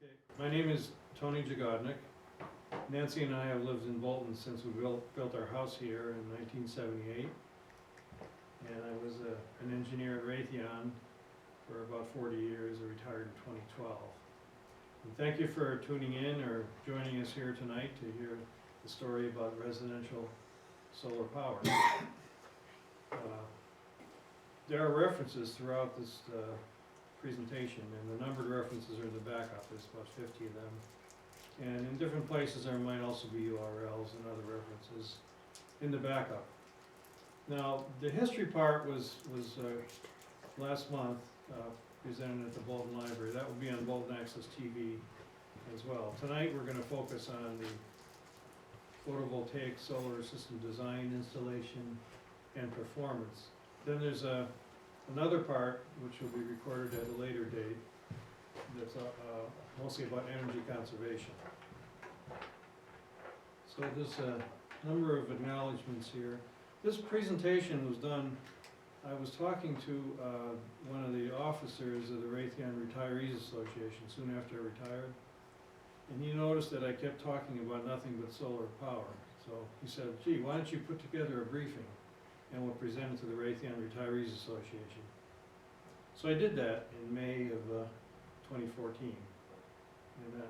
Okay, my name is Tony Jagodnik. Nancy and I have lived in Bolton since we built our house here in 1978. And I was an engineer at Raytheon for about 40 years. I retired in 2012. And thank you for tuning in or joining us here tonight to hear the story about residential solar power. There are references throughout this presentation, and the numbered references are in the backup. There's about 50 of them. And in different places there might also be URLs and other references in the backup. Now, the history part was last month presented at the Bolton Library. That will be on Bolton Access TV as well. Tonight we're going to focus on the photovoltaic solar system design, installation, and performance. Then there's another part which will be recorded at a later date that's mostly about energy conservation. So there's a number of acknowledgements here. This presentation was done, I was talking to one of the officers of the Raytheon Retirees Association soon after I retired, and he noticed that I kept talking about nothing but solar power. So he said, gee, why don't you put together a briefing and we'll present it to the Raytheon Retirees Association. So I did that in May of 2014, and that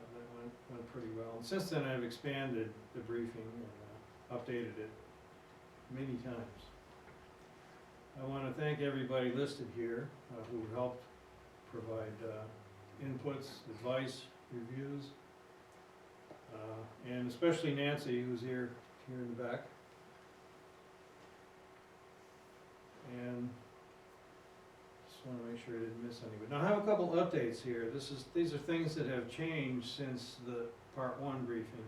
went pretty well. And since then I've expanded the briefing and updated it many times. I want to thank everybody listed here who helped provide inputs, advice, reviews, and especially Nancy, who's here in the back. And just want to make sure I didn't miss anybody. Now I have a couple updates here. These are things that have changed since the part 1 briefing.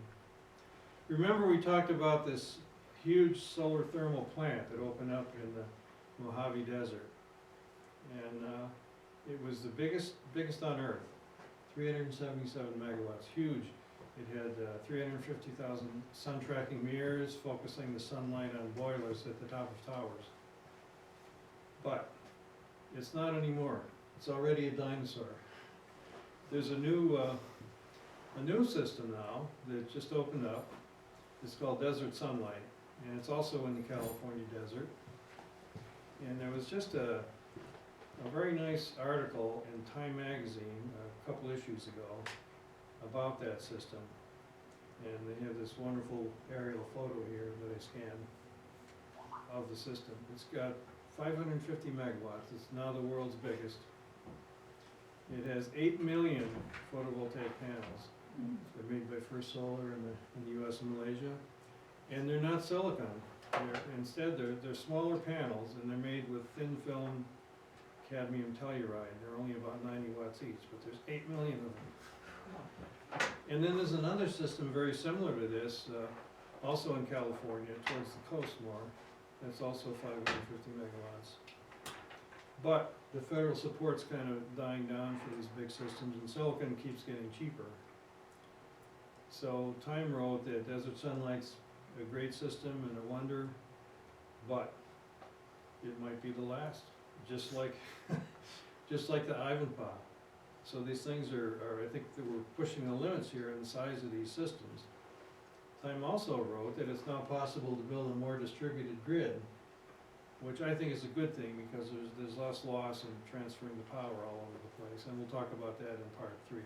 Remember we talked about this huge solar thermal plant that opened up in the Mojave Desert, and it was the biggest on Earth, 377 megawatts, huge. It had 350,000 sun tracking mirrors focusing the sunlight on boilers at the top of towers. But it's not anymore. It's already a dinosaur. There's a new system now that just opened up. It's called Desert Sunlight, and it's also in the California desert. And there was just a very nice article in Time magazine a couple issues ago about that system. And they have this wonderful aerial photo here that I scanned of the system. It's got 550 megawatts. It's now the world's biggest. It has 8 million photovoltaic panels. They're made by First Solar in the US and Malaysia. And they're not silicon. Instead, they're smaller panels, and they're made with thin film cadmium telluride. They're only about 90 watts each, but there's 8 million of them. And then there's another system very similar to this, also in California, towards the coast more. That's also 550 megawatts. But the federal support's kind of dying down for these big systems, and silicon keeps getting cheaper. So Time wrote that Desert Sunlight's a great system and a wonder, but it might be the last, just like just like the Ivanpah. So these things are I think that we're pushing the limits here in the size of these systems. Time also wrote that it's now possible to build a more distributed grid, which I think is a good thing because there's less loss in transferring the power all over the place, and we'll talk about that in part 3.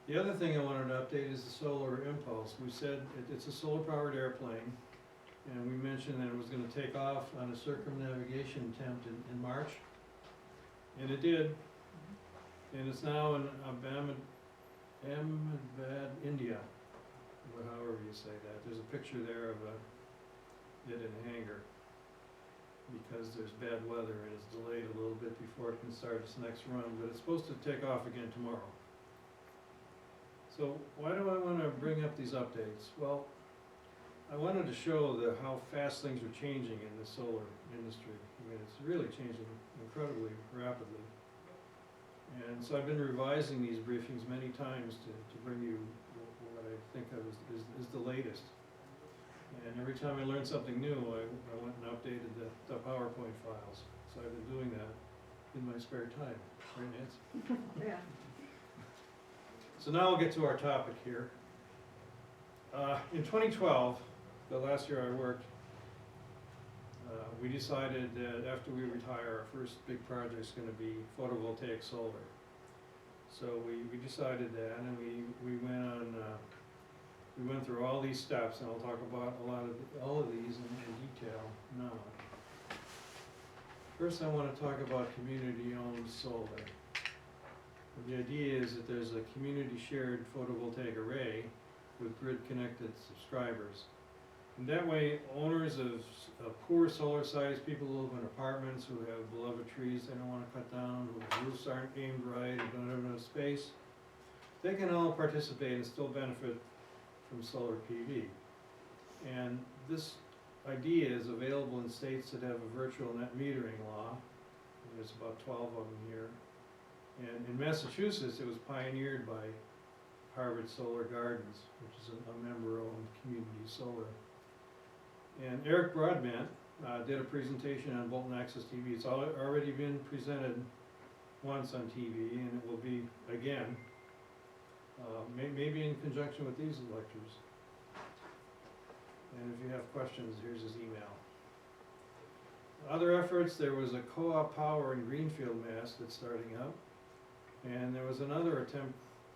The other thing I wanted to update is the solar impulse. We said it's a solar-powered airplane, and we mentioned that it was going to take off on a circumnavigation attempt in March, and it did. And it's now in Ahmedabad, India, or however you say that. There's a picture there of it in a hangar because there's bad weather and it's delayed a little bit before it can start its next run, but it's supposed to take off again tomorrow. So why do I want to bring up these updates? Well, I wanted to show how fast things are changing in the solar industry. I mean, it's really changing incredibly rapidly. And so I've been revising these briefings many times to bring you what I think of is the latest. And every time I learn something new, I went and updated the PowerPoint files. So I've been doing that in my spare time. Right, Nancy? Yeah. So now we'll get to our topic here. In 2012, the last year I worked, we decided that after we retire, our first big project is gonna be photovoltaic solar. So we decided that, and we went through all these steps, and I'll talk about all of these in detail now. First, I wanna talk about community-owned solar. The idea is that there's a community-shared photovoltaic array with grid-connected subscribers. And that way, owners of poor solar sites, people who live in apartments, who have beloved trees they don't wanna cut down, whose roofs aren't aimed right, or don't have enough space, they can all participate and still benefit from solar PV. And this idea is available in states that have a virtual net metering law. There's about 12 of them here. And in Massachusetts, it was pioneered by Harvard Solar Gardens, which is a member-owned community solar. And Eric Broadbent did a presentation on Bolton Access TV. It's already been presented once on TV, and it will be again, maybe in conjunction with these lectures. And if you have questions, here's his email. Other efforts, there was a co-op power in Greenfield, Mass. That's starting up. And there was another attempt,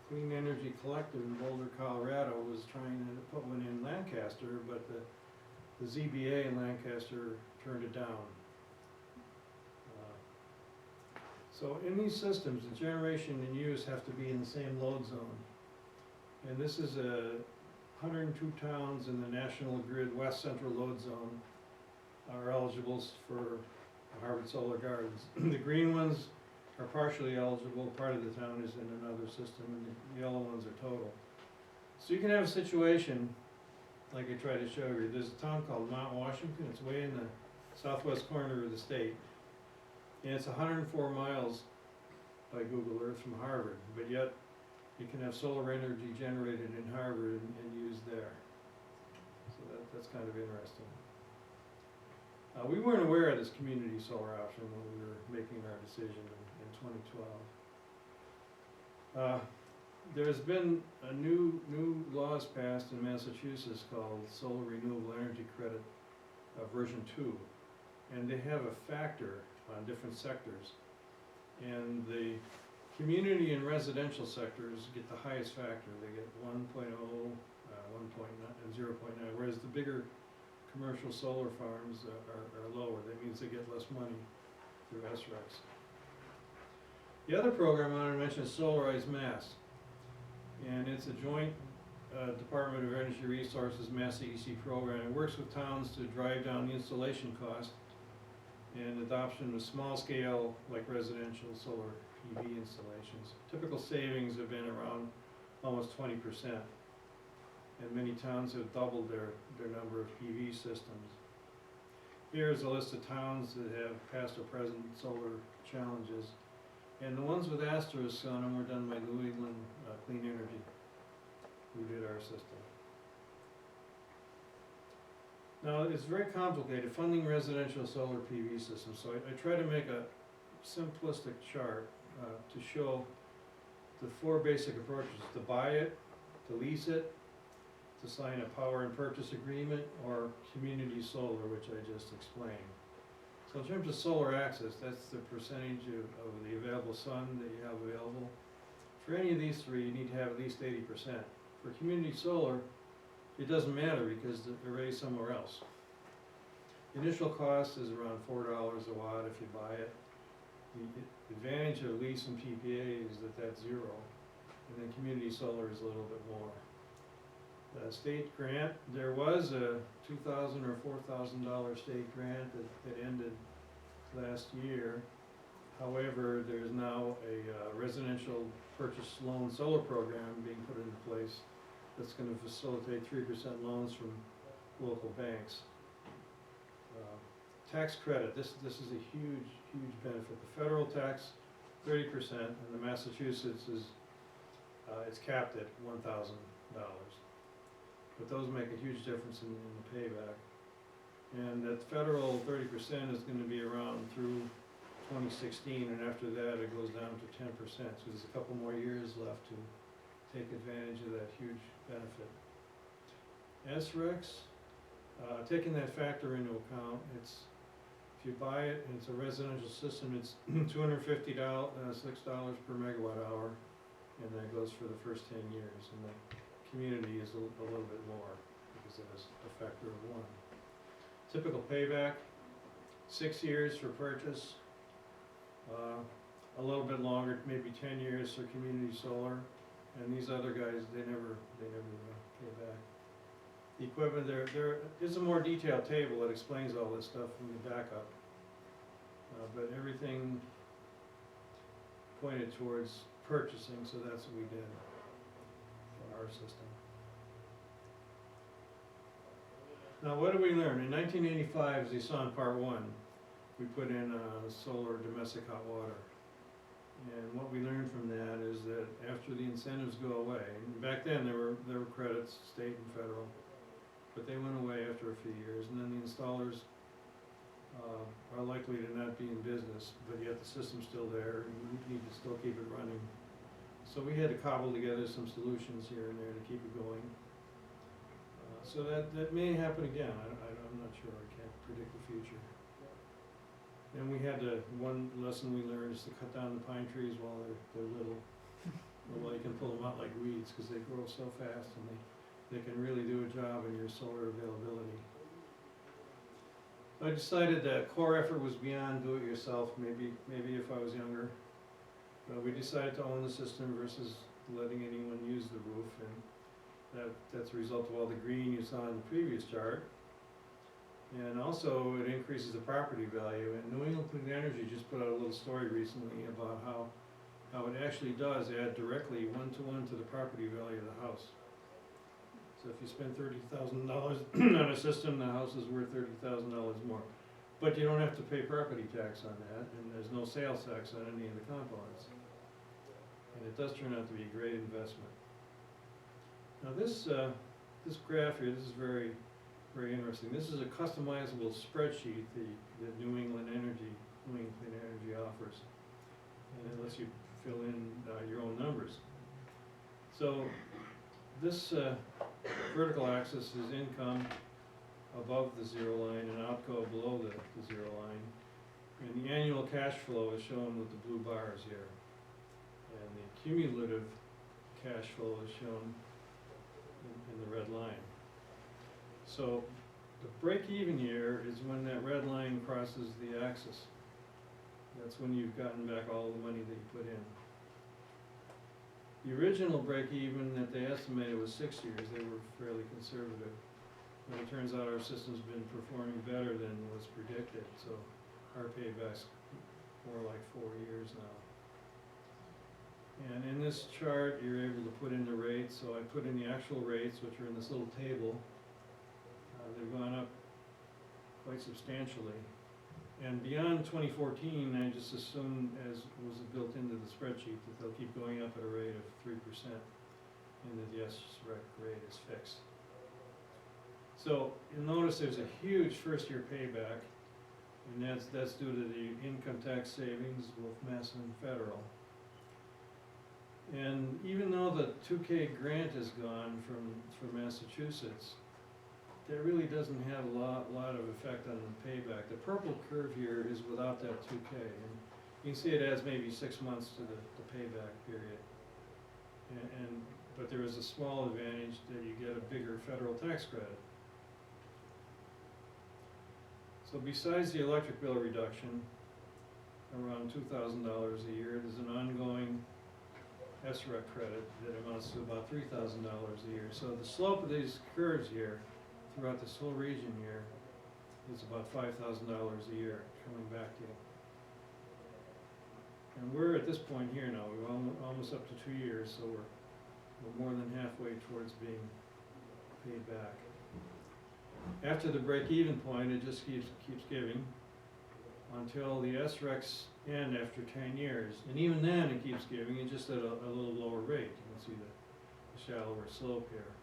Clean Energy Collective in Boulder, Colorado, was trying to put one in Lancaster, but the ZBA in Lancaster turned it down. So in these systems, the generation and use have to be in the same load zone. And this is 102 towns in the National Grid West Central Load Zone are eligible for Harvard Solar Gardens. The green ones are partially eligible, part of the town is in another system, and the yellow ones are total. So you can have a situation, like I tried to show you, there's a town called Mount Washington, it's way in the southwest corner of the state, and it's 104 miles by Google Earth from Harvard, but yet you can have solar energy generated in Harvard and used there. So that's kind of interesting. We weren't aware of this community solar option when we were making our decision in 2012. There's been a new laws passed in Massachusetts called Solar Renewable Energy Credit version 2, and they have a factor on different sectors, and the community and residential sectors get the highest factor. They get 1.0, 1.9, and 0.9, whereas the bigger commercial solar farms are lower. That means they get less money through SRECs. The other program I want to mention is Solarize Mass, and it's a joint Department of Energy Resources Mass EEC program. It works with towns to drive down the installation cost and adoption of small scale, like residential solar PV installations. Typical savings have been around almost 20%, and many towns have doubled their number of PV systems. Here is a list of towns that have past or present solar challenges, and the ones with asterisks on them were done by New England Clean Energy, who did our system. Now, it's very complicated, funding residential solar PV systems, so I try to make a simplistic chart to show the four basic approaches: to buy it, to lease it, to sign a power and purchase agreement, or community solar, which I just explained. So in terms of solar access, that's the percentage of the available sun that you have available. For any of these three, you need to have at least 80%. For community solar, it doesn't matter because the array's somewhere else. The initial cost is around $4 a watt if you buy it. The advantage of lease and PPA is that that's zero, and then community solar is a little bit more. The state grant, there was a $2,000 or $4,000 state grant that ended last year. However, there's now a residential purchase loan solar program being put into place that's going to facilitate 3% loans from local banks. Tax credit, this is a huge benefit. The federal tax, 30%, and the Massachusetts is it's capped at $1,000. But those make a huge difference in the payback. And that federal 30% is going to be around through 2016, and after that it goes down to 10%. So there's a couple more years left to take advantage of that huge benefit. SRECs, taking that factor into account, it's, if you buy it and it's a residential system, it's $256 per megawatt hour, and that goes for the first 10 years, and the community is a little bit more, because it has a factor of 1. Typical payback, 6 years for purchase, a little bit longer, maybe 10 years for community solar, and these other guys, they never pay back. The equipment, there is a more detailed table that explains all this stuff in the backup, but everything pointed towards purchasing, so that's what we did for our system. Now, what did we learn? In 1985, as you saw in part 1, we put in solar domestic hot water. And what we learned from that is that after the incentives go away, and back then there were credits, state and federal, but they went away after a few years, and then the installers are likely to not be in business, but yet the system's still there, and you need to still keep it running. So we had to cobble together some solutions here and there to keep it going. So that may happen again. I'm not sure. I can't predict the future. And we had one lesson we learned is to cut down the pine trees while they're little. Well, you can pull them out like weeds because they grow so fast, and they can really do a job in your solar availability. I decided that core effort was beyond do-it-yourself. Maybe if I was younger, but we decided to own the system versus letting anyone use the roof, and that's a result of all the green you saw in the previous chart. And also, it increases the property value. And New England Clean Energy just put out a little story recently about how it actually does add directly 1-to-1 to the property value of the house. So if you spend $30,000 on a system, the house is worth $30,000 more. But you don't have to pay property tax on that, and there's no sales tax on any of the components. And it does turn out to be a great investment. Now this graph here, this is very interesting. This is a customizable spreadsheet that New England Clean Energy offers, and it lets you fill in your own numbers. So this vertical axis is income above the zero line and outgo below the zero line, and the annual cash flow is shown with the blue bars here, and the cumulative cash flow is shown in the red line. So the break-even year is when that red line crosses the axis. That's when you've gotten back all the money that you put in. The original break-even that they estimated was 6 years. They were fairly conservative. But it turns out our system's been performing better than was predicted, so our payback's more like 4 years now. And in this chart, you're able to put in the rates. So I put in the actual rates, which are in this little table. They've gone up quite substantially. And beyond 2014, I just assumed, as was built into the spreadsheet, that they'll keep going up at a rate of 3%, and that the SREC rate is fixed. So you'll notice there's a huge first-year payback, and that's due to the income tax savings, both mass and federal. And even though the 2K grant is gone from Massachusetts, that really doesn't have a lot of effect on the payback. The purple curve here is without that 2K, and you can see it adds maybe 6 months to the payback period. But there is a small advantage that you get a bigger federal tax credit. So besides the electric bill reduction, around $2,000 a year, there's an ongoing SREC credit that amounts to about $3,000 a year. So the slope of these curves here throughout this whole region here is about $5,000 a year coming back to you. And we're at this point here now, we're almost up to 2 years, so we're more than halfway towards being paid back. After the break-even point, it just keeps giving until the SRECs end after 10 years. And even then it keeps giving, it's just at a little lower rate. You can see the shallower slope here.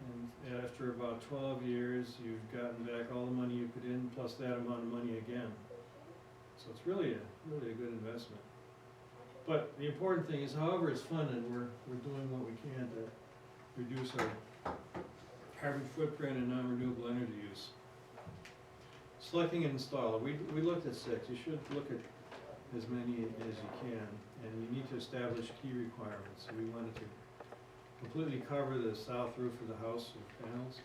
And after about 12 years, you've gotten back all the money you put in, plus that amount of money again. So it's really a good investment. But the important thing is, however it's funded, we're doing what we can to reduce our carbon footprint and non-renewable energy use. Selecting an installer, we looked at 6, you should look at as many as you can, and you need to establish key requirements. So we wanted to completely cover the south roof of the house with panels.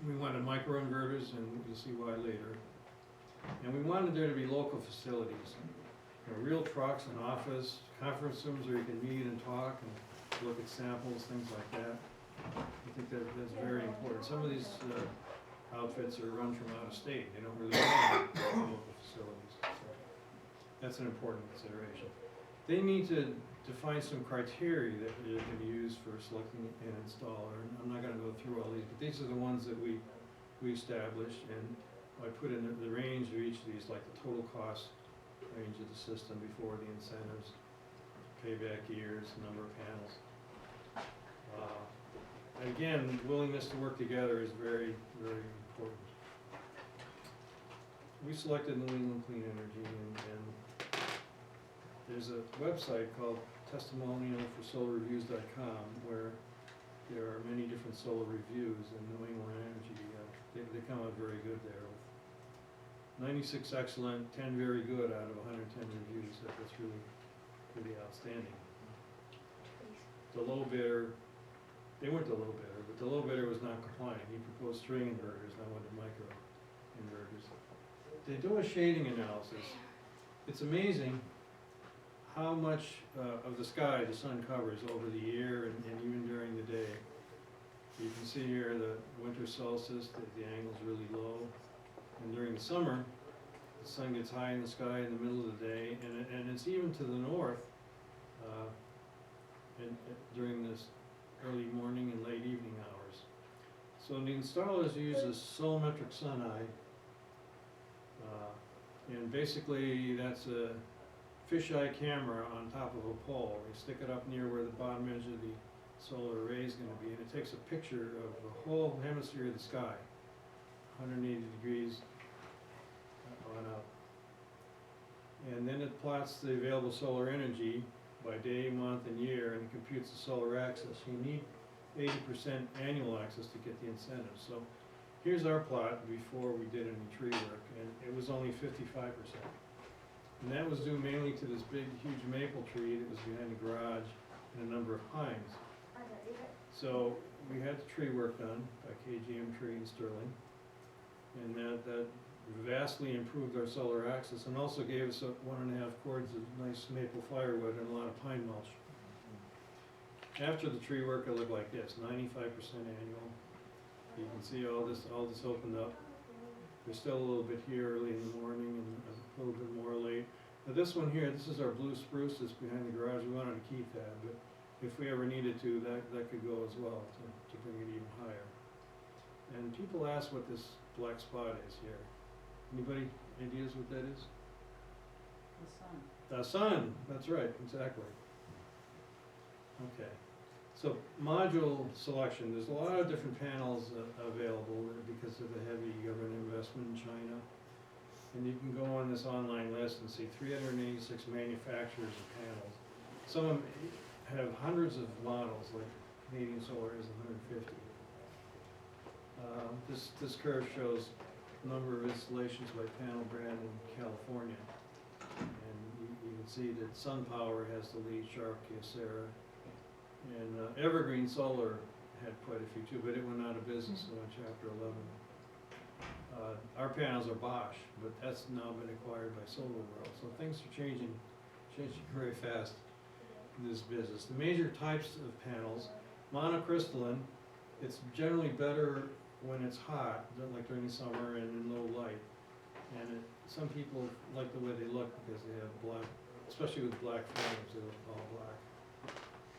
We wanted microinverters, and you'll see why later. And we wanted there to be local facilities, real trucks and office, conference rooms where you can meet and talk and look at samples, things like that. I think that's very important. Some of these outfits are run from out of state. They don't really have local facilities. So that's an important consideration. They need to define some criteria that can be used for selecting an installer. And I'm not going to go through all these, but these are the ones that we established, and I put in the range of each of these, like the total cost range of the system before the incentives, payback years, number of panels. Again, willingness to work together is very, very important. We selected New England Clean Energy, and there's a website called testimonialforsolarreviews.com where there are many different solar reviews, and New England Energy, they come out very good there. 96 excellent, 10 very good out of 110 reviews. That's really pretty outstanding. The low bidder, they weren't the low bidder, but the low bidder was not compliant. He proposed string inverters, and I wanted micro inverters. They do a shading analysis. It's amazing how much of the sky the sun covers over the year and even during the day. You can see here the winter solstice, the angle's really low. And during the summer, the sun gets high in the sky in the middle of the day, and it's even to the north during this early morning and late evening hours. So the installers use a solometric sun eye, and basically that's a fisheye camera on top of a pole. You stick it up near where the bottom edge of the solar array is going to be, and it takes a picture of the whole hemisphere of the sky, 180 degrees on up. And then it plots the available solar energy by day, month, and year, and computes the solar axis. You need 80% annual access to get the incentive. So here's our plot before we did any tree work, and it was only 55%. And that was due mainly to this big, huge maple tree that was behind the garage and a number of pines. So we had the tree work done by KGM Tree in Sterling, and that vastly improved our solar axis and also gave us 1.5 cords of nice maple firewood and a lot of pine mulch. After the tree work, it looked like this, 95% annual. You can see all this opened up. There's still a little bit here early in the morning and a little bit more late. Now this one here, this is our blue spruce that's behind the garage. We wanted to keep that, but if we ever needed to, that could go as well to bring it even higher. And people ask what this black spot is here. Anybody ideas what that is? The sun. The sun, that's right, exactly. Okay, so module selection, there's a lot of different panels available because of the heavy government investment in China. And you can go on this online list and see 386 manufacturers of panels. Some of them have hundreds of models, like Canadian Solar has 150. This curve shows the number of installations by panel brand in California. And you can see that SunPower has the lead, Sharp, Kyocera, and Evergreen Solar had quite a few too, but it went out of business in Chapter 11. Our panels are Bosch, but that's now been acquired by SolarWorld. So things are changing very fast in this business. The major types of panels, monocrystalline, it's generally better when it's hot, like during the summer and in low light. And some people like the way they look because they have black, especially with black frames, they look all black.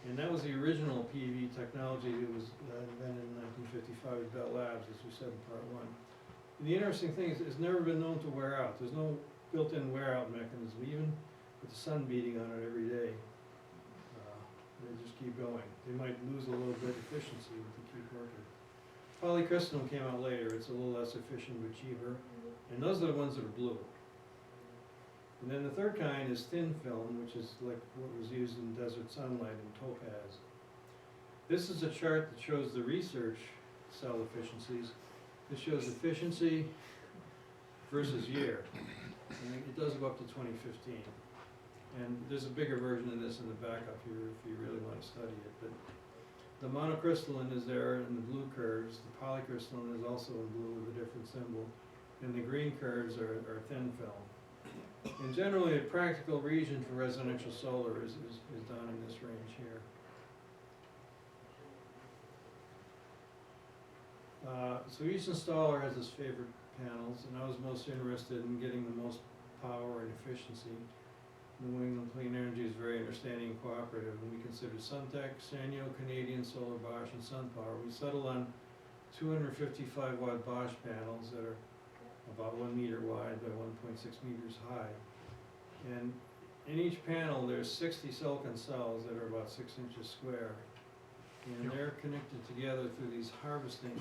And that was the original PV technology that was invented in 1955 at Bell Labs, as we said in part 1. And the interesting thing is it's never been known to wear out. There's no built-in wear-out mechanism, even with the sun beating on it every day. They just keep going. They might lose a little bit of efficiency, but they keep working. Polycrystalline came out later. It's a little less efficient but cheaper. And those are the ones that are blue. And then the third kind is thin film, which is like what was used in desert sunlight and topaz. This is a chart that shows the research cell efficiencies. This shows efficiency versus year. And it does go up to 2015. And there's a bigger version of this in the backup here if you really want to study it. But the monocrystalline is there in the blue curves. The polycrystalline is also in blue with a different symbol. And the green curves are thin film. And generally, a practical region for residential solar is done in this range here. So each installer has his favorite panels, and I was most interested in getting the most power and efficiency. New England Clean Energy is very understanding and cooperative, and we considered Suntech, Sanyo, Canadian Solar, Bosch, and SunPower. We settled on 255 watt Bosch panels that are about 1 meter wide by 1.6 meters high. And in each panel, there's 60 silicon cells that are about 6 inches square. And they're connected together through these harvesting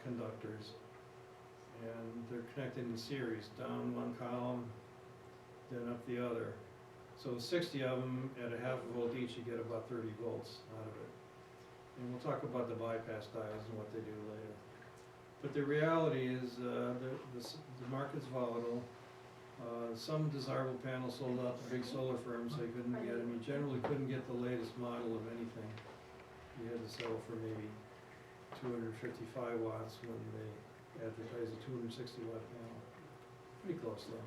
conductors. And they're connected in series, down one column, then up the other. So 60 of them at a half a volt each, you get about 30 volts out of it. And we'll talk about the bypass diodes and what they do later. But the reality is the market's volatile. Some desirable panels sold out to big solar firms, so you couldn't get them. You generally couldn't get the latest model of anything. You had to settle for maybe 255 watts when they advertised a 260 watt panel. Pretty close though.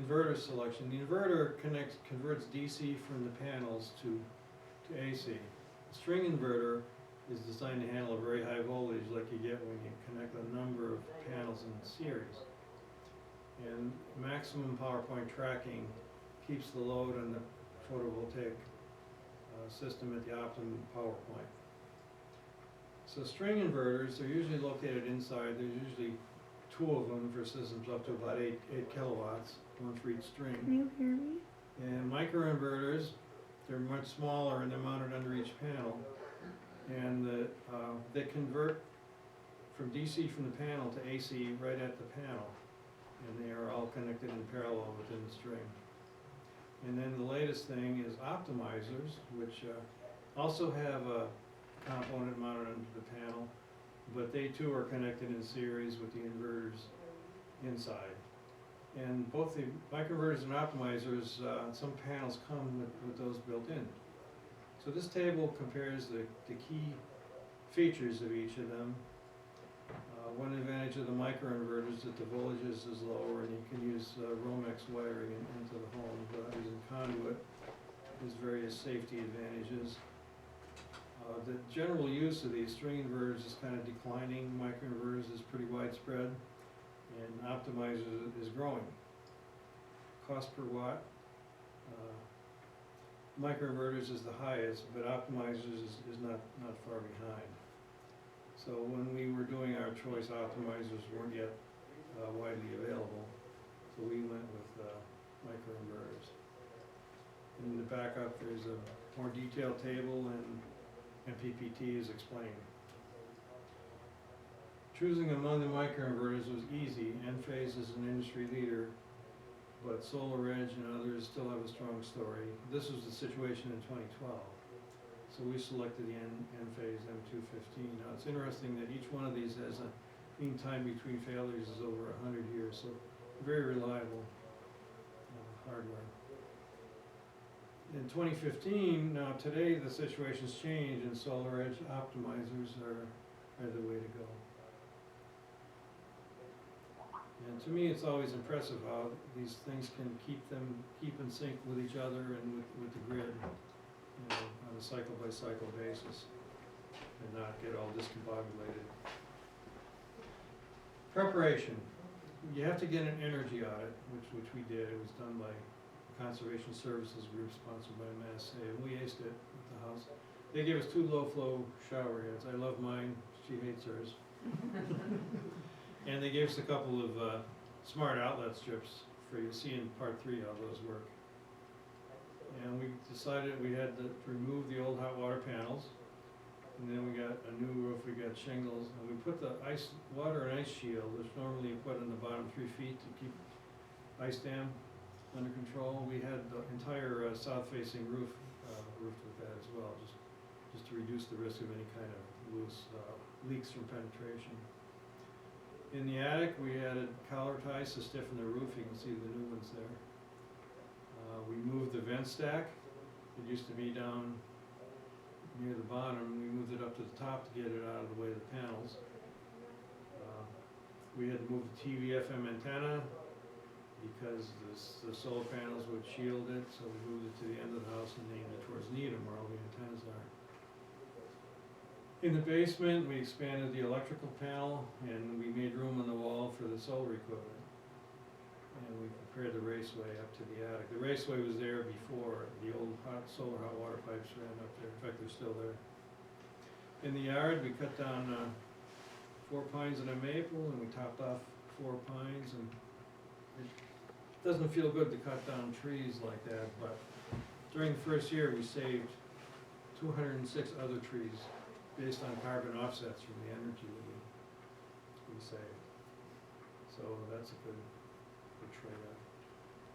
Inverter selection. The inverter converts DC from the panels to AC. A string inverter is designed to handle a very high voltage like you get when you connect a number of panels in series. And maximum power point tracking keeps the load on the photovoltaic system at the optimum power point. So string inverters, they're usually located inside. There's usually 2 of them for systems up to about 8 kilowatts, 1 for each string. Can you hear me? And microinverters, they're much smaller and they're mounted under each panel. And they convert from DC from the panel to AC right at the panel. And they are all connected in parallel within the string. And then the latest thing is optimizers, which also have a component mounted under the panel, but they too are connected in series with the inverters inside. And both the microinverters and optimizers, some panels come with those built in. So this table compares the key features of each of them. One advantage of the microinverters is that the voltage is lower and you can use Romex wiring into the home without using conduit. There's various safety advantages. The general use of these string inverters is kind of declining. Microinverters is pretty widespread, and optimizers is growing. Cost per watt, microinverters is the highest, but optimizers is not far behind. So when we were doing our choice, optimizers weren't yet widely available, so we went with microinverters. In the backup, there's a more detailed table and PPT is explained. Choosing among the microinverters was easy. Enphase is an industry leader, but SolarEdge and others still have a strong story. This was the situation in 2012. So we selected the Enphase M215. Now it's interesting that each one of these has a mean time between failures is over 100 years, so very reliable hardware. In 2015, now today the situation's changed and SolarEdge optimizers are the way to go. And to me it's always impressive how these things can keep in sync with each other and with the grid. You know, on a cycle-by-cycle basis, and not get all discombobulated. Preparation. You have to get an energy audit, which we did. It was done by Conservation Services Group, sponsored by Mass Save, and we aced it at the house. They gave us 2 low-flow shower heads. I love mine. She hates hers. And they gave us a couple of smart outlet strips for you to see in part 3 how those work. And we decided we had to remove the old hot water panels, and then we got a new roof, we got shingles, and we put the water and ice shield, which normally you put in the bottom 3 feet to keep ice dam under control. We had the entire south-facing roof roofed with that as well, just to reduce the risk of any kind of loose leaks from penetration. In the attic, we added collar ties to stiffen the roof. You can see the new ones there. We moved the vent stack. It used to be down near the bottom. We moved it up to the top to get it out of the way of the panels. We had to move the TV FM antenna because the solar panels would shield it, so we moved it to the end of the house and named it towards Needham where all the antennas are. In the basement, we expanded the electrical panel and we made room on the wall for the solar equipment. And we prepared the raceway up to the attic. The raceway was there before. The old solar hot water pipes ran up there. In fact, they're still there. In the yard, we cut down 4 pines and a maple, and we topped off 4 pines. And it doesn't feel good to cut down trees like that, but during the first year, we saved 206 other trees based on carbon offsets from the energy we saved. So that's a good trade-off.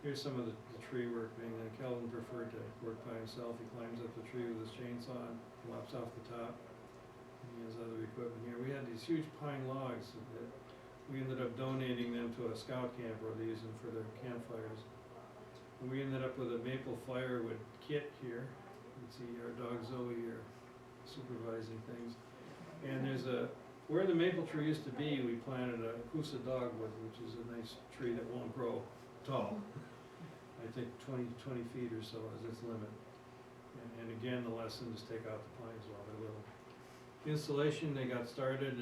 Here's some of the tree work being done. Kelvin preferred to work by himself. He climbs up the tree with his chainsaw and lops off the top. And he has other equipment here. We had these huge pine logs that we ended up donating them to a scout camp where they use them for their campfires. And we ended up with a maple firewood kit here. You can see our dog Zoe here supervising things. And there's where the maple tree used to be, we planted a Coosa dogwood, which is a nice tree that won't grow tall. I think 20 feet or so is its limit. And again, the lesson is take out the pines while they're little. Installation, they got started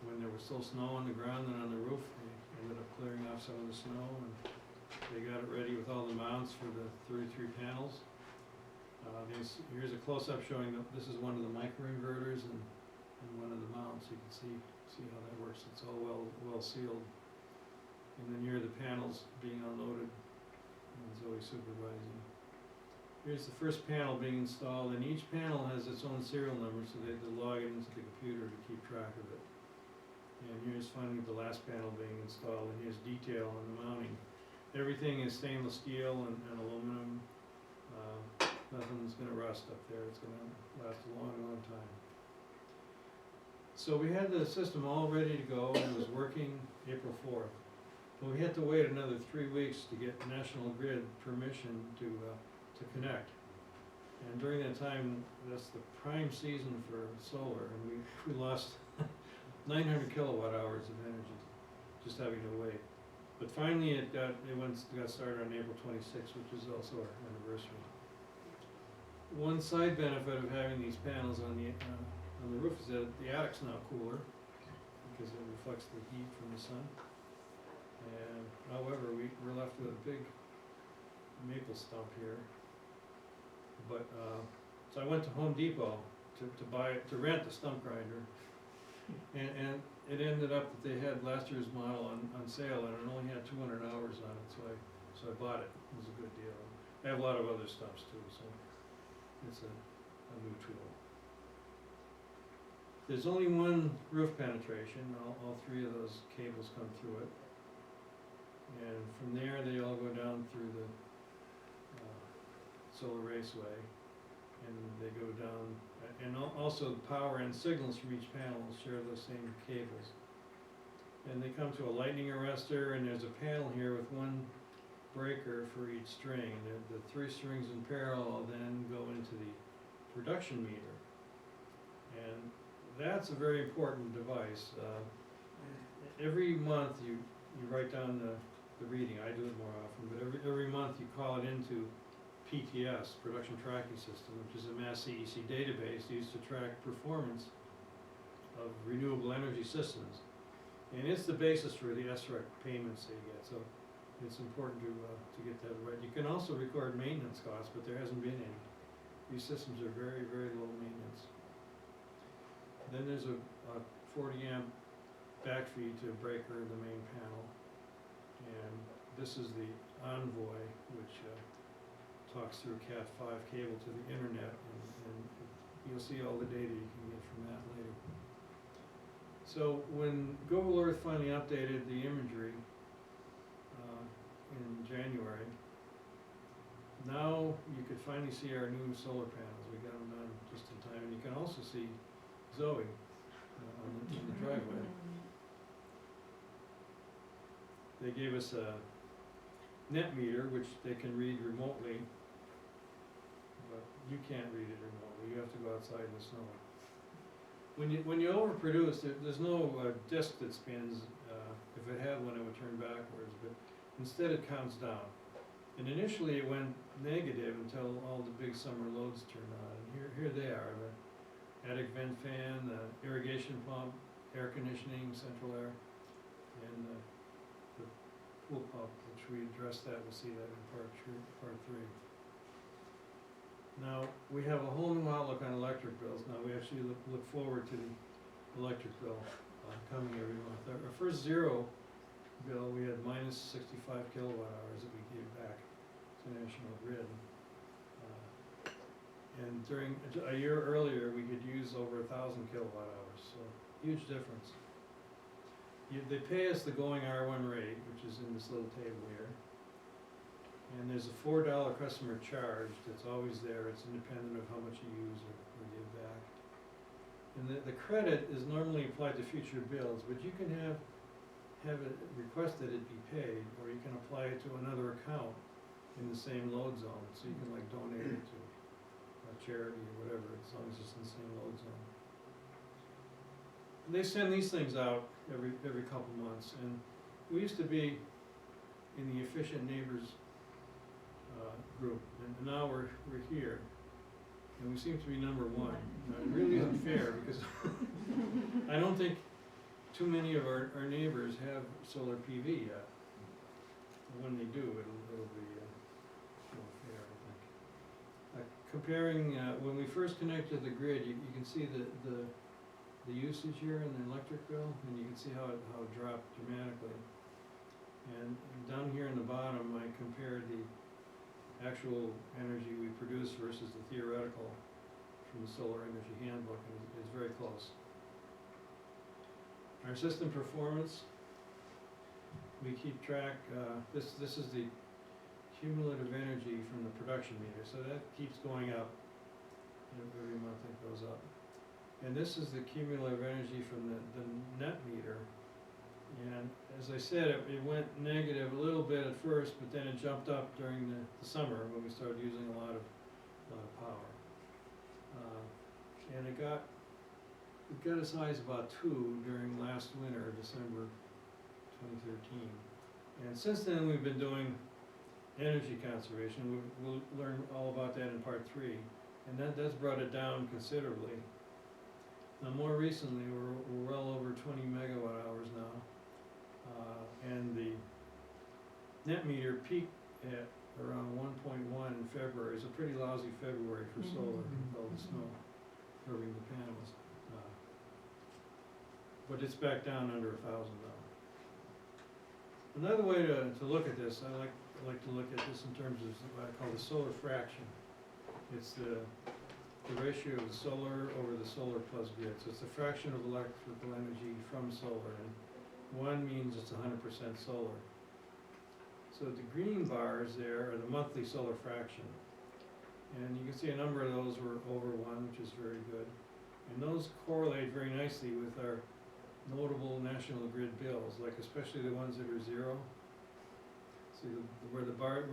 when there was still snow on the ground and on the roof. They ended up clearing off some of the snow, and they got it ready with all the mounts for the 33 panels. Here's a close-up showing that this is one of the microinverters and one of the mounts. You can see how that works. It's all well sealed. And then here are the panels being unloaded and Zoe supervising. Here's the first panel being installed, and each panel has its own serial number, so they have to log it into the computer to keep track of it. And here's finally the last panel being installed, and here's detail on the mounting. Everything is stainless steel and aluminum. Nothing's gonna rust up there. It's gonna last a long, long time. So we had the system all ready to go, and it was working April 4th. But we had to wait another 3 weeks to get National Grid permission to connect. And during that time, that's the prime season for solar, and we lost 900 kilowatt hours of energy just having to wait. But finally, it got started on April 26th, which is also our anniversary. One side benefit of having these panels on the roof is that the attic's now cooler because it reflects the heat from the sun. And however, we're left with a big maple stump here. But so I went to Home Depot to rent the stump grinder, and it ended up that they had last year's model on sale, and it only had 200 hours on it, so I bought it. It was a good deal. I have a lot of other stumps too, so it's a new tool. There's only one roof penetration. All 3 of those cables come through it, and from there they all go down through the solar raceway, and they go down, and also power and signals from each panel share those same cables. And they come to a lightning arrestor, and there's a panel here with 1 breaker for each string. The 3 strings in parallel then go into the production meter. And that's a very important device. Every month you write down the reading. I do it more often, but every month you call it into PTS, Production Tracking System, which is a mass CEC database used to track performance of renewable energy systems. And it's the basis for the SREC payments they get, so it's important to get that right. You can also record maintenance costs, but there hasn't been any. These systems are very, very low maintenance. Then there's a 40 amp backfeed to a breaker in the main panel. And this is the Envoy, which talks through Cat5 cable to the internet, and you'll see all the data you can get from that later. So when Google Earth finally updated the imagery, in January. Now you could finally see our new solar panels. We got them done just in time, and you can also see Zoe in the driveway. They gave us a net meter, which they can read remotely, but you can't read it remotely. You have to go outside in the snow. When you overproduce, there's no disc that spins. If it had one, it would turn backwards, but instead it counts down. And initially it went negative until all the big summer loads turned on. And here they are, the attic vent fan, the irrigation pump, air conditioning, central air, and the pool pump, which we addressed that. We'll see that in part 3. Now, we have a whole new outlook on electric bills. Now, we actually look forward to the electric bill coming every month. Our first zero bill, we had minus 65 kilowatt hours that we gave back to National Grid. And during a year earlier, we could use over 1,000 kilowatt hours, so huge difference. They pay us the going R1 rate, which is in this little table here. And there's a $4 customer charge that's always there. It's independent of how much you use or give back. And the credit is normally applied to future bills, but you can have it requested it be paid, or you can apply it to another account in the same load zone, so you can like donate it to a charity or whatever, as long as it's in the same load zone. And they send these things out every couple months, and we used to be in the efficient neighbors group, and now we're here, and we seem to be number one. Now, it really isn't fair, because I don't think too many of our neighbors have solar PV yet. And when they do, it'll be more fair, I think. Comparing, when we first connected the grid, you can see the usage here in the electric bill, and you can see how it dropped dramatically. And down here in the bottom, I compared the actual energy we produce versus the theoretical from the Solar Energy Handbook, and it's very close. Our system performance, we keep track, this is the cumulative energy from the production meter, so that keeps going up. Every month it goes up. And this is the cumulative energy from the net meter. And as I said, it went negative a little bit at first, but then it jumped up during the summer when we started using a lot of power. And it got as high as about 2 during last winter, December 2013. And since then, we've been doing energy conservation. We'll learn all about that in part 3. And that's brought it down considerably. Now, more recently, we're well over 20 megawatt hours now. And the net meter peaked at around 1.1 in February. It's a pretty lousy February for solar, with all the snow covering the panels. But it's back down under 1,000 now. Another way to look at this, I like to look at this in terms of what I call the solar fraction. It's the ratio of the solar over the solar plus grid. So it's the fraction of electrical energy from solar. And 1 means it's 100% solar. So the green bars there are the monthly solar fraction. And you can see a number of those were over 1, which is very good. And those correlate very nicely with our notable National Grid bills, like especially the ones that are 0. See where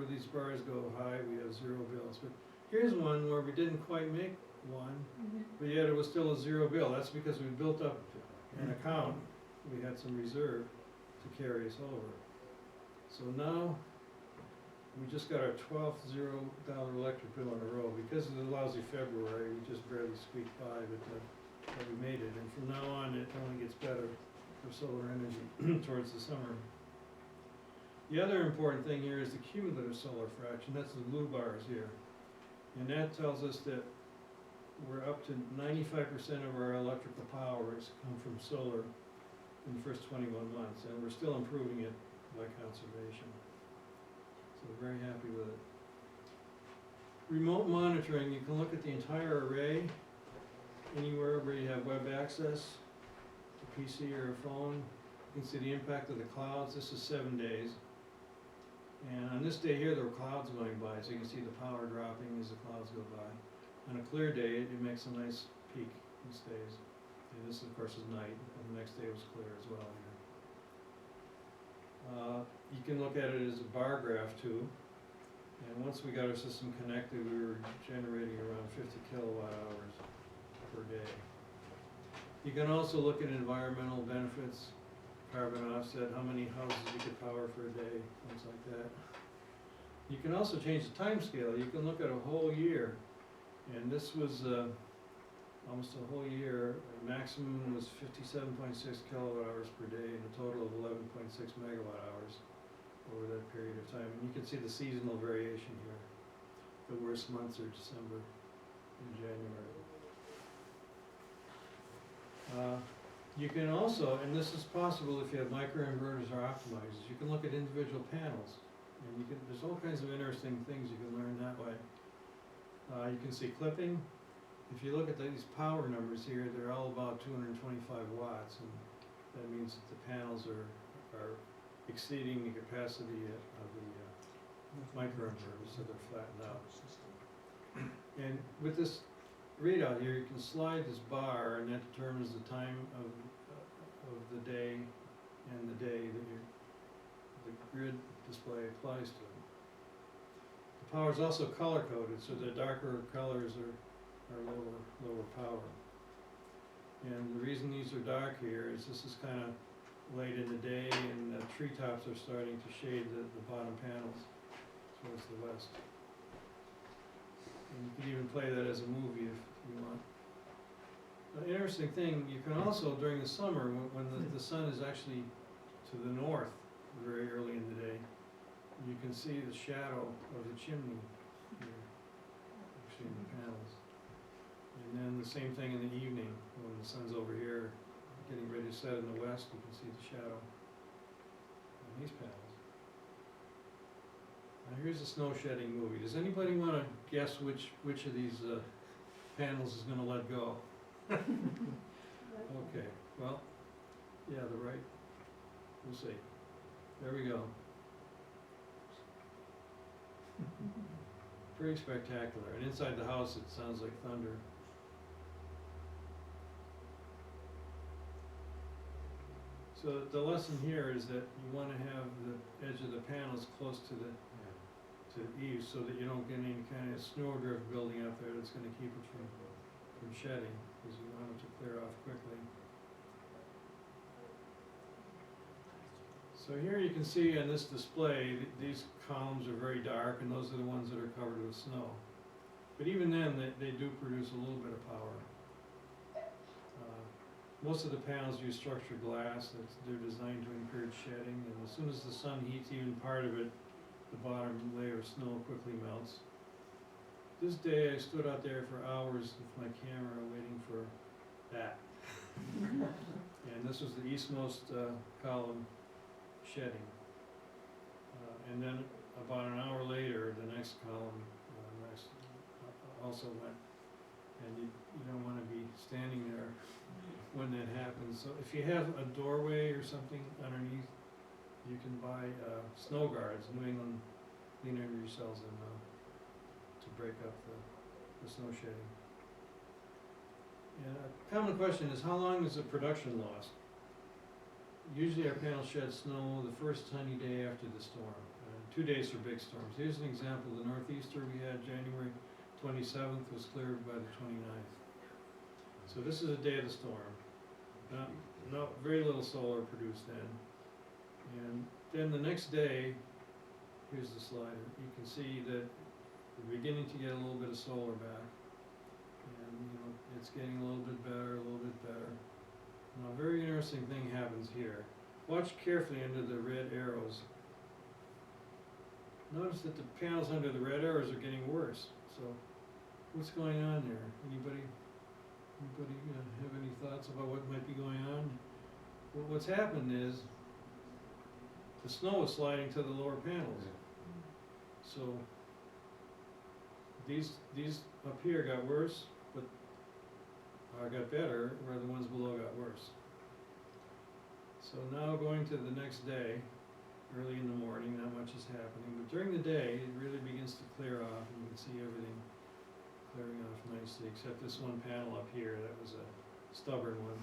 these bars go high, we have 0 bills. But here's one where we didn't quite make 1, but yet it was still a 0 bill. That's because we built up an account. We had some reserve to carry us over. So now, we just got our 12th $0 electric bill in a row. Because of the lousy February, we just barely squeaked by, but we made it. And from now on, it only gets better for solar energy towards the summer. The other important thing here is the cumulative solar fraction. That's the blue bars here. And that tells us that we're up to 95% of our electrical power has come from solar in the first 21 months, and we're still improving it by conservation. So we're very happy with it. Remote monitoring, you can look at the entire array, anywhere where you have web access, a PC or a phone. You can see the impact of the clouds. This is 7 days. And on this day here, there were clouds going by, so you can see the power dropping as the clouds go by. On a clear day, it makes a nice peak and stays. And this, of course, is night, and the next day was clear as well here. You can look at it as a bar graph too. And once we got our system connected, we were generating around 50 kilowatt hours per day. You can also look at environmental benefits, carbon offset, how many houses you could power for a day, things like that. You can also change the time scale. You can look at a whole year. And this was almost a whole year. Maximum was 57.6 kilowatt hours per day and a total of 11.6 megawatt hours over that period of time. And you can see the seasonal variation here. The worst months are December and January. You can also, and this is possible if you have microinverters or optimizers, you can look at individual panels. And you can, there's all kinds of interesting things you can learn that way. You can see clipping. If you look at these power numbers here, they're all about 225 watts, and that means that the panels are exceeding the capacity of the microinverters, so they're flattened out. And with this readout here, you can slide this bar, and that determines the time of the day and the day that the grid display applies to. The power is also color coded, so the darker colors are lower power. And the reason these are dark here is this is kind of late in the day, and the treetops are starting to shade the bottom panels towards the west. And you can even play that as a movie if you want. An interesting thing, you can also, during the summer, when the sun is actually to the north very early in the day, you can see the shadow of the chimney here, actually in the panels. And then the same thing in the evening, when the sun's over here, getting ready to set in the west, you can see the shadow on these panels. Now here's a snow shedding movie. Does anybody want to guess which of these panels is going to let go? Okay, well, yeah, the right, we'll see. There we go. Pretty spectacular. And inside the house, it sounds like thunder. So the lesson here is that you want to have the edge of the panels close to the eaves so that you don't get any kind of snowdrift building up there that's going to keep it from shedding, because you want it to clear off quickly. So here you can see on this display, these columns are very dark, and those are the ones that are covered with snow. But even then, they do produce a little bit of power. Most of the panels use structured glass. They're designed to encourage shedding, and as soon as the sun heats even part of it, the bottom layer of snow quickly melts. This day I stood out there for hours with my camera waiting for that. And this was the eastmost column shedding. And then about an hour later, the next column also went. And you don't want to be standing there when that happens. So if you have a doorway or something underneath, you can buy snow guards. New England Clean Energy sells them to break up the snow shedding. And a common question is, how long is the production lost? Usually our panels shed snow the first sunny day after the storm. 2 days for big storms. Here's an example. The northeaster we had January 27th was cleared by the 29th. So this is a day of the storm. Very little solar produced then. And then the next day, here's the slider. You can see that we're beginning to get a little bit of solar back. And it's getting a little bit better, a little bit better. Now a very interesting thing happens here. Watch carefully under the red arrows. Notice that the panels under the red arrows are getting worse. So what's going on there? Anybody have any thoughts about what might be going on? Well, what's happened is the snow is sliding to the lower panels. So these up here got worse, but got better, where the ones below got worse. So now going to the next day, early in the morning, not much is happening, but during the day, it really begins to clear off, and you can see everything clearing off nicely, except this one panel up here, that was a stubborn one.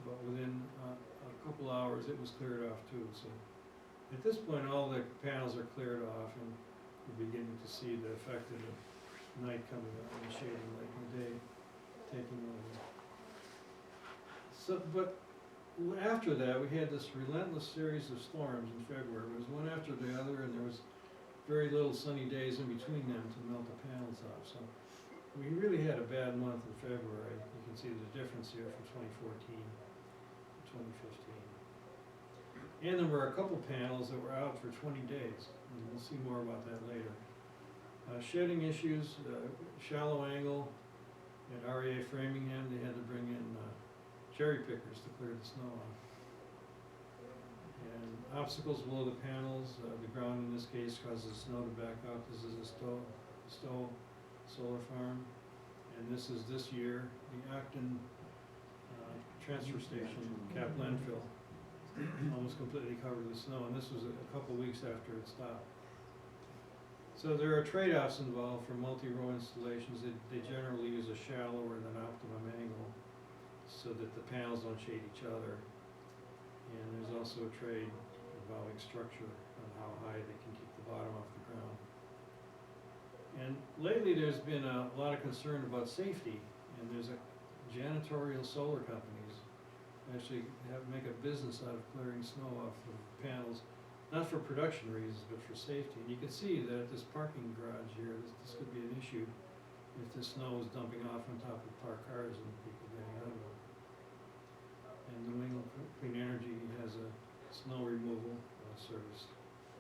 But within a couple hours, it was cleared off too, so. At this point, all the panels are cleared off, and we're beginning to see the effect of the night coming on, and shading late in the day taking over. So, but after that, we had this relentless series of storms in February. It was one after the other, and there was very little sunny days in between them to melt the panels off. So we really had a bad month in February. You can see the difference here from 2014 to 2015. And there were a couple panels that were out for 20 days, and we'll see more about that later. Shedding issues, shallow angle at REA Framingham, they had to bring in cherry pickers to clear the snow off. And obstacles below the panels, the ground in this case causes snow to back up. This is a Stowe solar farm. And this is this year, the Acton transfer station, cap landfill, almost completely covered with snow. And this was a couple weeks after it stopped. So there are trade-offs involved for multi-row installations. They generally use a shallower than optimum angle, so that the panels don't shade each other. And there's also a trade involving structure on how high they can keep the bottom off the ground. And lately there's been a lot of concern about safety, and there's a janitorial solar companies actually make a business out of clearing snow off the panels, not for production reasons, but for safety. And you can see that at this parking garage here, this could be an issue if the snow is dumping off on top of parked cars and people getting out of it. And New England Clean Energy has a snow removal service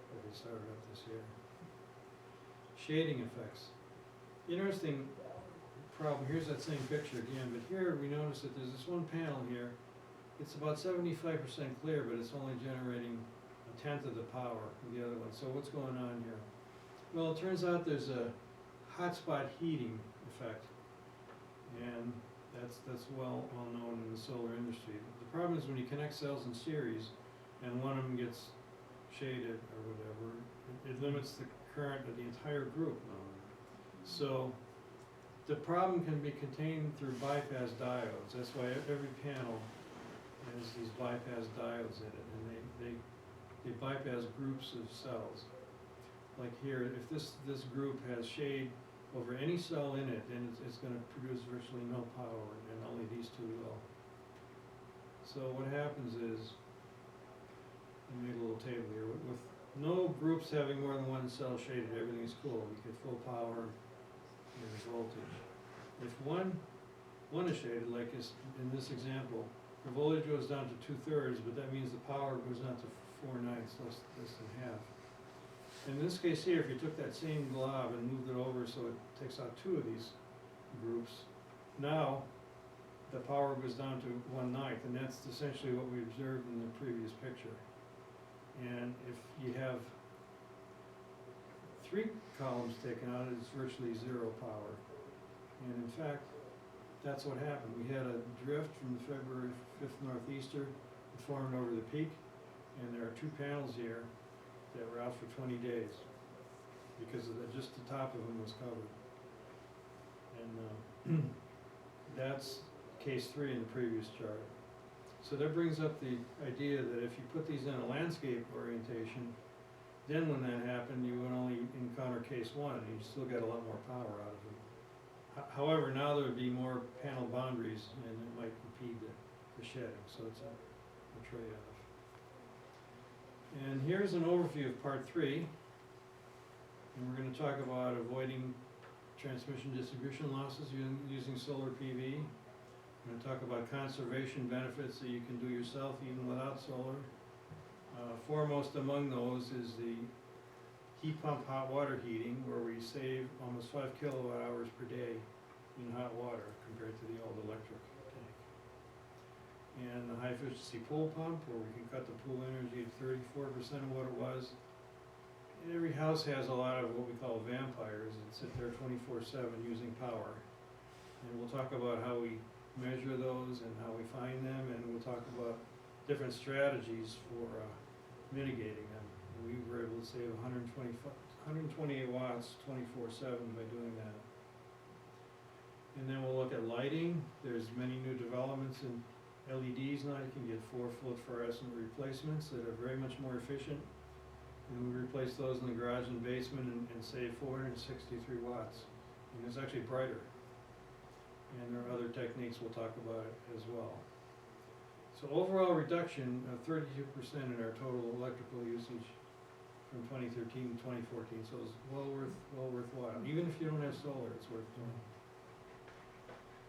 that they started up this year. Shading effects. Interesting problem. Here's that same picture again, but here we notice that there's this one panel here. It's about 75% clear, but it's only generating a tenth of the power of the other one. So what's going on here? Well, it turns out there's a hotspot heating effect, and that's well known in the solar industry. The problem is when you connect cells in series and one of them gets shaded or whatever, it limits the current of the entire group. So the problem can be contained through bypass diodes. That's why every panel has these bypass diodes in it, and they bypass groups of cells. Like here, if this group has shade over any cell in it, then it's going to produce virtually no power, and only these two will. So what happens is, I made a little table here, with no groups having more than one cell shaded, everything's cool. You get full power, there's voltage. If one is shaded, like in this example, the voltage goes down to 2/3, but that means the power goes down to 4/9, less than half. In this case here, if you took that same glob and moved it over so it takes out two of these groups, now the power goes down to 1/9, and that's essentially what we observed in the previous picture. And if you have 3 columns taken out, it's virtually 0 power. And in fact, that's what happened. We had a drift from the February 5th northeaster that formed over the peak, and there are 2 panels here that were out for 20 days because of just the top of them was covered. And that's case 3 in the previous chart. So that brings up the idea that if you put these in a landscape orientation, then when that happened, you would only encounter case 1, and you still get a lot more power out of them. However, now there would be more panel boundaries, and it might impede the shedding, so it's a trade-off. And here's an overview of part 3, and we're going to talk about avoiding transmission distribution losses using solar PV. We're going to talk about conservation benefits that you can do yourself even without solar. Foremost among those is the heat pump hot water heating, where we save almost 5 kilowatt hours per day in hot water compared to the old electric tank. And the high efficiency pool pump, where we can cut the pool energy at 34% of what it was. And every house has a lot of what we call vampires that sit there 24/7 using power. And we'll talk about how we measure those and how we find them, and we'll talk about different strategies for mitigating them in we were able to save 128 watts 24/7 by doing that. And then we'll look at lighting. There's many new developments in LEDs now. You can get 4-foot fluorescent replacements that are very much more efficient. And we replace those in the garage and basement and save 463 watts. And it's actually brighter. And there are other techniques we'll talk about as well. So overall reduction of 32% in our total electrical usage from 2013 to 2014. So it's well worthwhile. Even if you don't have solar, it's worth doing.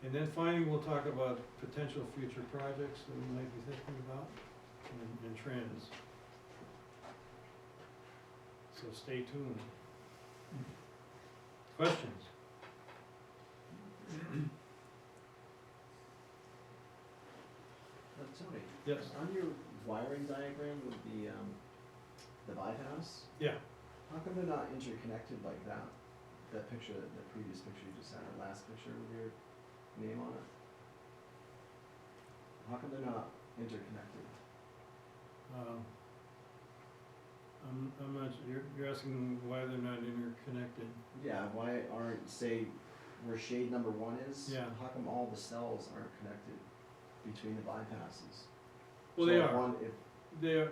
And then finally, we'll talk about potential future projects that we might be thinking about and trends. So stay tuned. Questions? Tony, Yes. on your wiring diagram with the bypass, Yeah. how come they're not interconnected like that? That picture, the previous picture you just had, the last picture with your name on it? How come they're not interconnected? I'm not, you're asking why they're not interconnected? Yeah, why aren't, say, where shade number 1 is? Yeah. How come all the cells aren't connected between the bypasses? Well, So they if are. one- if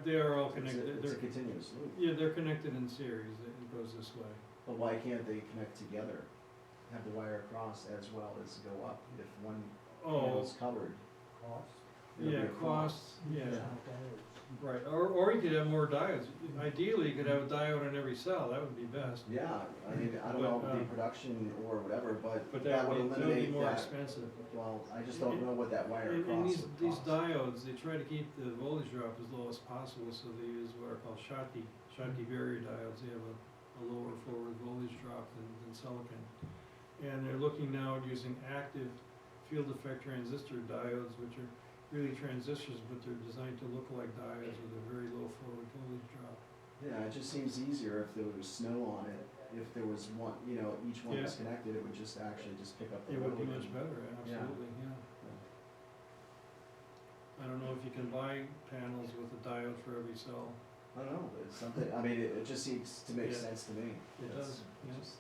They are all it's connected. a They're, continuous loop, yeah, they're connected in series. It goes this way. but why can't they connect together? Have the wire across as well as go up if one Oh, panel's covered? It'll be yeah, across. costs, yeah. Right, or you could have more diodes. Ideally, you could have a diode on every cell. That would be best. Yeah, I mean, I don't know But, the production or whatever, but But that that would would be eliminate more that. expensive. Well, I just don't know what that wire And across these, would these cost. diodes, they try to keep the voltage drop as low as possible, so they use what are called Schottky barrier diodes. They have a lower forward voltage drop than silicon. And they're looking now at using active field effect transistor diodes, which are really transistors, but they're designed to look like diodes with a very low forward voltage drop. Yeah, it just seems easier if there was snow on it, if there was one, each one was connected, it would just actually just pick up the It load. would be much and- better, absolutely, yeah. I don't know if you can buy panels with a diode for every cell. I don't know, it's something, I mean, it just seems to make Yeah. sense to me. It It's does, yeah. just-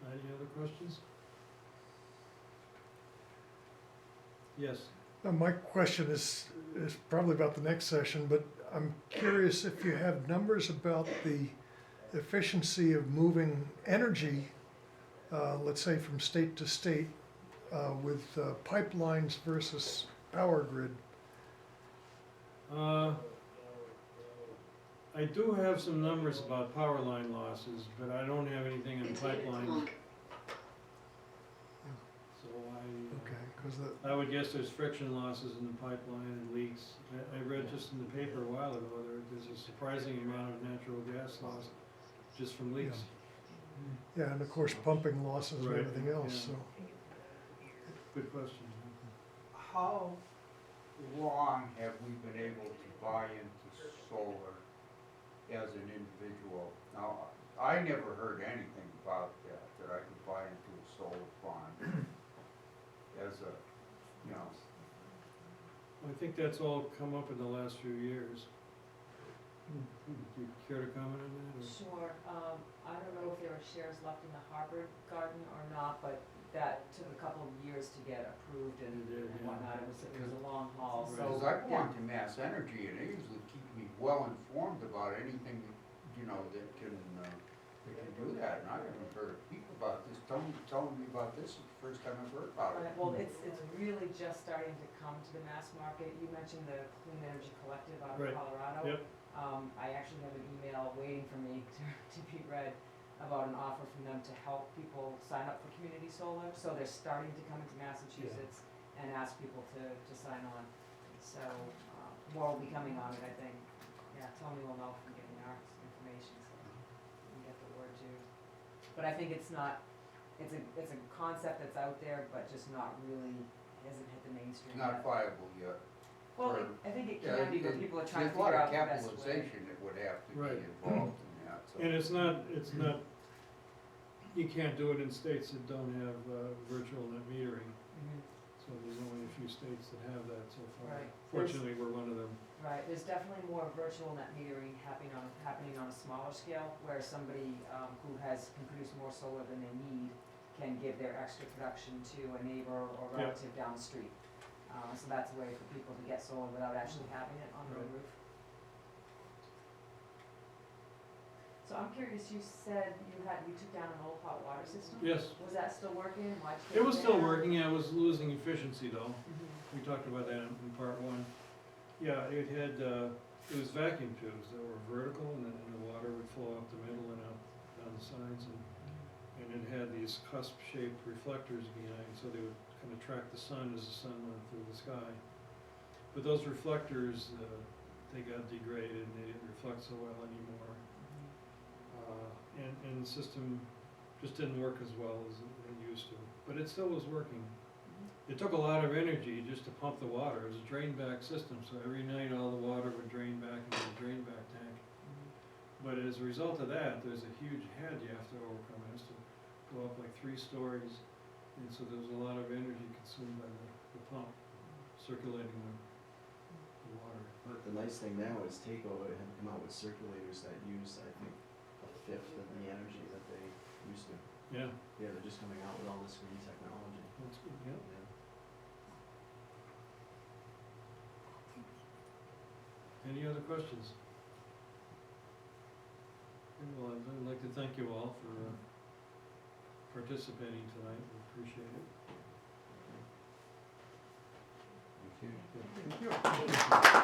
Any other questions? Yes. My question is probably about the next session, but I'm curious if you have numbers about the efficiency of moving energy, let's say from state to state, with pipelines versus power grid. I do have some numbers about power line losses, but I don't have anything in pipeline. So Okay, because I would guess there's friction losses in the pipeline and leaks. I read just in the paper a while ago, there's a surprising amount of natural gas loss just from leaks. yeah, and of course pumping losses and Right, everything else, yeah. so. Good question. How long have we been able to buy into solar as an individual? Now, I never heard anything about that I could buy into a solar farm as a, I think that's all come up in the last few years. Do you care to comment on that? or- Sure, I don't know if there are shares left in the Harvard Garden or not, but that took a couple of years to get approved and It did, and yeah. whatnot, it was a long haul, Right. so. because I yeah. belong to Mass Energy and they usually keep me well informed about anything, that can do that. And I haven't heard a peep about this. Telling me about this is the first time I've heard about it. Right, well, it's really just starting to come to the mass market. You mentioned the Clean Energy Collective out of Right. Colorado. Yep. I actually have an email waiting for me to be read about an offer from them to help people sign up for community solar. So they're starting to come into Massachusetts and ask people to sign on. So, more will be coming on it, I think. Yeah, Tony will know from getting our information, so we can get the word too. But I think it's not, it's a concept that's out there, but just not really, hasn't hit the mainstream It's yet. not viable yet. Well, for- I think it Yeah, can be, but people are trying to There's a lot figure of out the best way. capitalization that would have to Right. be involved in that, so. And it's not, you can't do it in states that don't have virtual net metering, Mhm. so there's only a few states that have that so far. Right. Fortunately, we're one of them. Right, there's definitely more virtual net metering happening on a smaller scale, where somebody, who can produce more solar than they need can give their extra production to a neighbor or Yeah. relative down the street. So that's a way for people to get solar without actually having it on their Right. roof. So I'm curious, you said you took down an old hot water system? Yes, Was that still working? Why'd you take it was still down? working, yeah, it was losing efficiency though. Mhm. We talked about that in part one. Yeah, it had, it was vacuum tubes that were vertical and the water would flow up the middle and out down the sides and it had these cusp-shaped reflectors behind, so they would kind of track the sun as the sun went through the sky. But those reflectors, they got degraded and they didn't reflect so well anymore. And the system just didn't work as well as it used to, but it still was working. It took a lot of energy just to pump the water. It was a drain-back system, so every night all the water would drain back into the drain-back tank. But as a result of that, there's a huge head you have to overcome. It has to go up like 3 stories, and so there's a lot of energy consumed by the pump circulating the water. But the nice thing now is Takeover have come out with circulators that use, I think, a fifth of the energy that they used to. Yeah, Yeah, they're just coming out with all this green technology. that's good, yeah. Yeah. Any other questions? Okay, well, I'd like to thank you all for participating tonight, we appreciate it. Thank you. Thank you.